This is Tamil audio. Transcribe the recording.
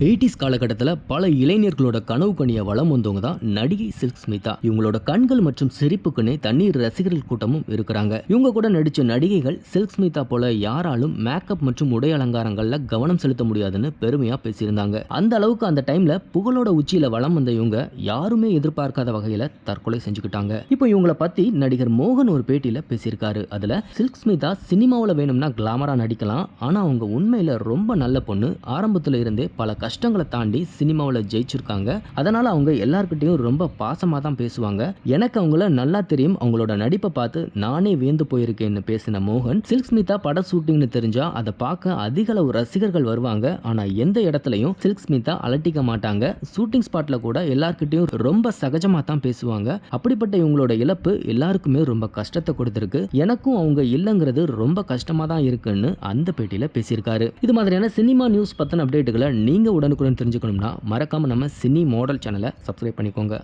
80s காலகட்டத்தில் பல இளைஞர்களோட கனவு கனிய வளம் வந்தவங்க தான் நடிகை சில்க் ஸ்மிதா. இவங்களோட கண்கள் மற்றும் சிரிப்புக்குன்னே தண்ணீர் ரசிகர்கள் கூட்டமும் இருக்கிறாங்க. இவங்க கூட நடிச்ச நடிகைகள் சில்க் ஸ்மிதா போல யாராலும் மேக்கப் மற்றும் உடை அலங்காரங்கள்ல கவனம் செலுத்த முடியாதுன்னு பெருமையா பேசியிருந்தாங்க. அந்த அளவுக்கு அந்த டைம்ல புகழோட உச்சியில வளம் வந்த இவங்க யாருமே எதிர்பார்க்காத வகையில தற்கொலை செஞ்சுக்கிட்டாங்க. இப்போ இவங்கள பத்தி நடிகர் மோகன் ஒரு பேட்டியில பேசியிருக்காரு. அதுல சில்க் ஸ்மிதா சினிமாவில் வேணும்னா கிளாமரா நடிக்கலாம், ஆனா அவங்க உண்மையில ரொம்ப நல்ல பொண்ணு. ஆரம்பத்துல இருந்தே பல கஷ்டங்களை தாண்டி சினிமாவில் ஜெயிச்சிருக்காங்க. அதனால அவங்க எல்லார்கிட்டையும் ரொம்ப பாசமா தான் பேசுவாங்க. எனக்கு அவங்கள நல்லா தெரியும். அவங்களோட நடிப்பை பார்த்து நானே வியந்து போயிருக்கேன்னு பேசின மோகன், சில்க் ஸ்மிதா பட ஷூட்டிங்னு தெரிஞ்சா அதை பார்க்க அதிக அளவு ரசிகர்கள் வருவாங்க. ஆனா எந்த இடத்துலையும் சில்க் ஸ்மிதா அலட்டிக்க மாட்டாங்க. ஷூட்டிங் ஸ்பாட்ல கூட எல்லார்கிட்டையும் ரொம்ப சகஜமா தான் பேசுவாங்க. அப்படிப்பட்ட இவங்களோட இழப்பு எல்லாருக்குமே ரொம்ப கஷ்டத்தை கொடுத்திருக்கு. எனக்கும் அவங்க இல்லைங்கிறது ரொம்ப கஷ்டமா தான் இருக்குன்னு அந்த பேட்டியில பேசியிருக்காரு. இது மாதிரியான சினிமா நியூஸ் பத்தின அப்டேட்டுகளை நீங்க உடனுக்குடன் தெரிஞ்சுக்கணும்னா மறக்காம நம்ம சினி மாடல் சேனலை சப்ஸ்கிரைப் பண்ணிக்கோங்க.